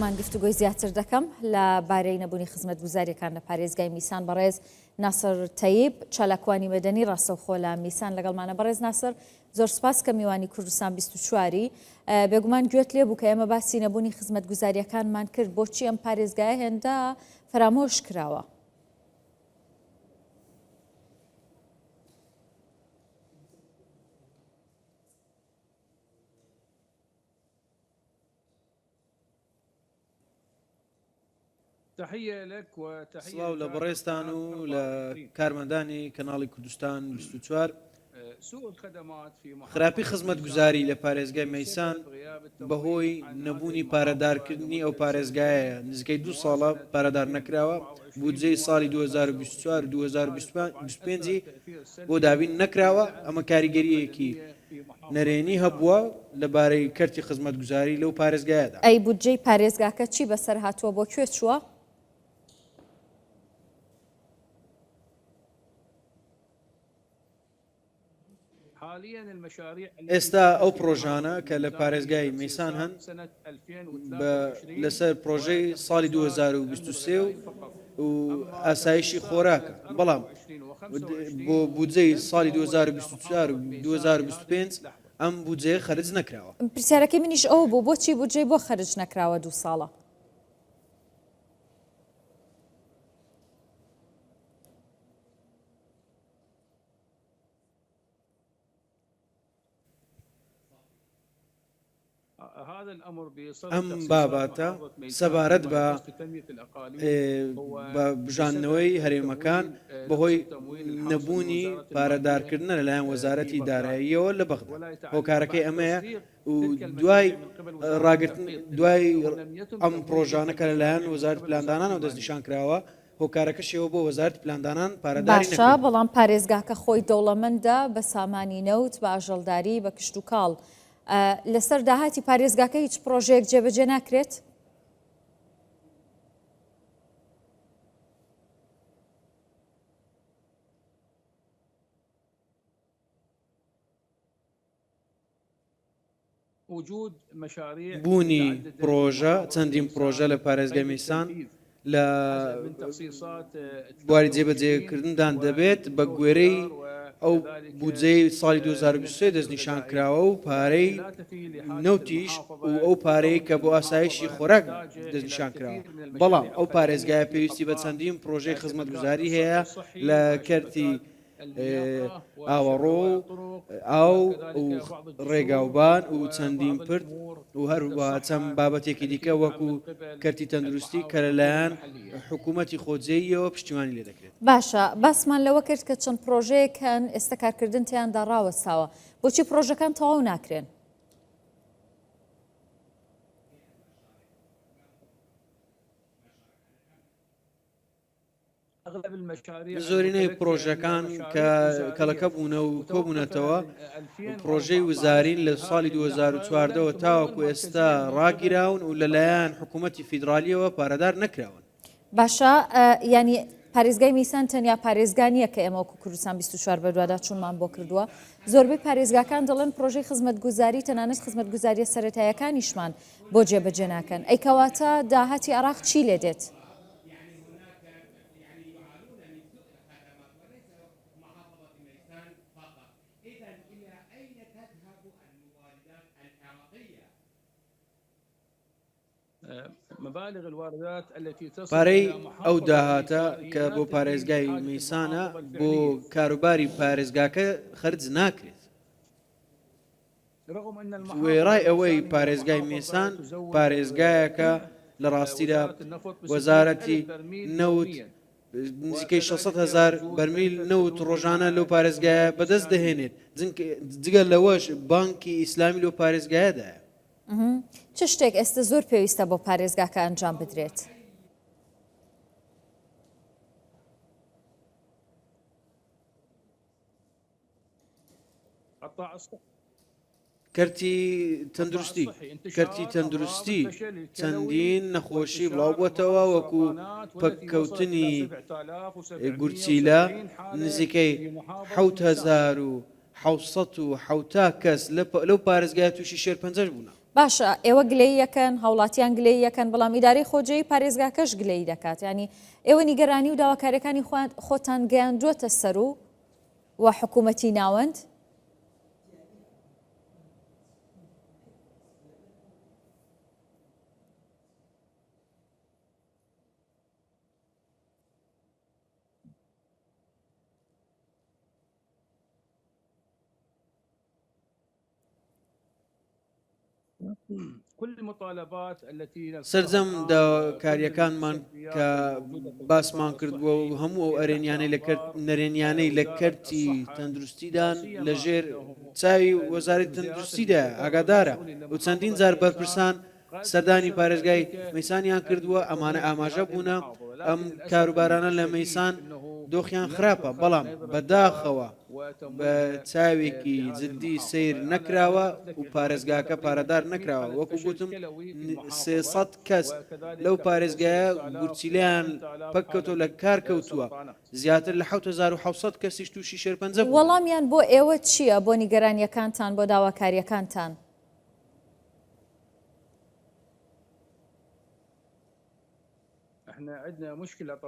من گفتگوی زیاتر دەکەم لە بارەی نەبوونی خزمەتگوزاریەکان لە پارێزگای میسان. بەڕێز ناسر تەیب چالاکوانی مەدەنی ڕاستەوخۆ لە میسان لەگەڵمانە. بەڕێز ناسر، زۆر سپاس کە میوانی کوردستان 24 بێگومان گوێت لێ بوو کە ئێمە باسی نەبوونی خزمەتگوزاریەکانمان کرد. بۆچی ئەم پارێزگایە هێندە فرامۆش کراوە؟ سڵاو لە بەڕێستان و لە کارمەندانی کەناڵی کوردستان 24. خراپی خزمەتگوزاری لە پارێزگای مەیسان بەهۆی نەبوونی پارەدارکردنی ئەو پارێزگایە نزیکەی 2 ساڵە پارەدار نەکراوە. بودجەی ساڵی 2024 2025 بۆ دابین نەکراوە. ئەمە کاریگەریەکی نەرێنی هەبووە لەبارەی کەرتی خزمەتگوزاری لەو پارێزگایەدا. ئەی بودجەی پارێزگاکە چی بەسەر هاتووە، بۆ کوێ چووە؟ ئێستا ئەو پرۆژانە کە لە پارێزگای میسان هەن لەسەر پرۆژەی ساڵی 2023 و ئاسایشی خۆراکە، بەڵام بۆ بودجەی ساڵی 2024 و 2025 ئەم بودجەیە خەرج نەکراوە. پرسیارەکەی منیش ئەو بوو، بۆچی بودجەی بۆ خەرج نەکراوە 2 ساڵە؟ ئەم باباتە سەبارەت بە بژانەوەی هەرێمەکان بەهۆی نەبوونی پارەدارکردنە لەلایەن وەزارەتی داراییەوە لە بەغدا. هۆکارەکەی ئەمەیە و دوای ئەم پرۆژانەکە لەلایەن وەزارەتی پلاندانانەوە دەستنیشان کراوە. هۆکارەکە شێوە بۆ وەزارەتی پلاندانان پارەداری باشە، بەڵام پارێزگاکە خۆی دەوڵەمەندە بە سامانی نەوت، بە ئاژەڵداری، بە کشت و کاڵ. لەسەر داهاتی پارێزگاکە هیچ پرۆژەیەک جێبەجێ ناکرێت؟ بوونی پرۆژە، چەندین پرۆژە لە پارێزگای میسان لە بواری جێبەجێکردندان دەبێت بە گوێرەی ئەو بودجەی ساڵی 2023 دەستنیشان کراوە و پارەی نەوتیش و ئەو پارەی کە بۆ ئاسایشی خۆراک دەستنیشان کراوە. بەڵام ئەو پارێزگایە پێویستی بە چەندین پرۆژەی خزمەتگوزاری هەیە لە کەرتی ئاوەڕۆ ئاو و ڕێگاوبان و چەندین پرد و هەروەها چەند بابەتێکی دیکە وەکو کەرتی تەندروستی کە لەلایەن حکوومەتی خۆجێیەوە پشتیوانی لێ دەکرێت. باشە، باسمان لەوە کرد کە چەند پرۆژەیەکەن ئێستا کارکردن تیاندا ڕاوەستاوە. بۆچی پرۆژەکان تەواو ناکرێن؟ زۆرینەی پرۆژەکان کە کەڵەکە بوونە و کۆبوونەتەوە پرۆژەی وزارین لە ساڵی 2014 تاوەکو ئێستا ڕاگیراون و لەلایەن حکوومەتی فیدراالیەوە پارەدار نەکراون. باشە، ینی پارێزگای میسان تەنیا پارێزگانیە کە ئێمە وەکو کوردستان 24 بەدوادا چوونمان بۆ کردووە. زۆربەی پارێزگاکان دەڵێن پرۆژەی خزمەتگوزاری تەنانەت خزمەتگوزاریە سەرەتاییەکانیشمان بۆ جێبەجێ ناکەن. ئەیکەواتە داهاتی عێراق چی لێ دێت؟ پارەی ئەو داهاتە کە بۆ پارێزگای میسانە بۆ کاروباری پارێزگاکە خەرج ناکرێت. وێڕای ئەوەی پارێزگای میسان پارێزگایەکە لە ڕاستیدا وەزارەتی نەوت نزیکەی 600,000 بەرمیل نەوت ڕۆژانە لەو پارێزگایە بەدەست دەهێنێت. جگە لەوەش بانکی ئیسلامی لەو پارێزگایەدایە. چ شتێک ئێستا زۆر پێویستە بۆ پارێزگاکە ئەنجام بدرێت؟ کەرتی تەندروستی چەندین نەخۆشی بڵاو بووەتەوە، وەکو پەککەوتنی گورچیلە نزیکەی 7,700 کەس لەو پارێزگای تووشی شێرپەنجەش بوون. باشە ئێوە گلەی یەکەن هاوڵاتیان گلەی یەکەن بەڵام ئیداری خۆجێی پارێزگاکەش گلەی دەکات ینی ئێوە نیگەرانی و داواکاریەکانی خۆتان گەیاندووەتە سەر و حکوومەتی ناوەند سەرجەم داواکاریەکانمان کە باسمان کردبووە و هەموو ئەو ئەرێنیانەی نەرێنیانەی لە کەرتی تەندروستیدان لەژێر چاوی وەزارەتی تەندروستیدا ئاگادارە و چەندین جار بەرپرسان سەردانی پارێزگای مەیسانیان کردووە ئەمانە ئاماژە بوونە ئەم کاروبارانە لە مەیسان دۆخیان خراپە بەڵام بەداخەوە بە چاوێکی جددی سیر نەکراوە و پارێزگاکە پارەدار نەکراوە وەکو گوتم 300 کەس لەو پارێزگایە گورچیلیان پەککەوتۆ لە کار کەوتووە زیاتر لە 1970 کەسیش تووشی شێرپەنجە بوو. وەڵامیان بۆ ئێوە چییە بۆ نیگەرانیەکانتان بۆ داواکاریەکانتان؟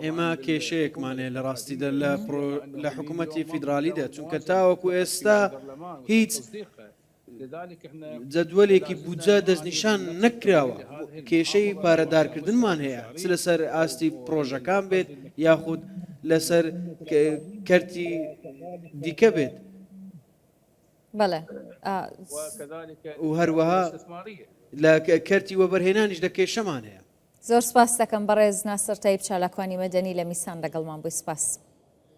ئێمە کێشەیەکمانەیە لە ڕاستیدا لە حکوومەتی فیدرالیدا چونکە تاوەکو ئێستا هیچ جەدوەلێکی بودجە دەستنیشان نەکراوە کێشەی پارەدارکردنمان هەیە چ لەسەر ئاستی پرۆژەکان بێت یاخود لەسەر کەرتی دیکە بێت و هەروەها لە کەرتی وەبەرهێنانیش دە کێشەمان هەیە. زۆر سپاس دەکەم بەڕێز ناسر تایب چالاکوانی مەدەنی لە میسان لەگەڵمان بووی سپاس.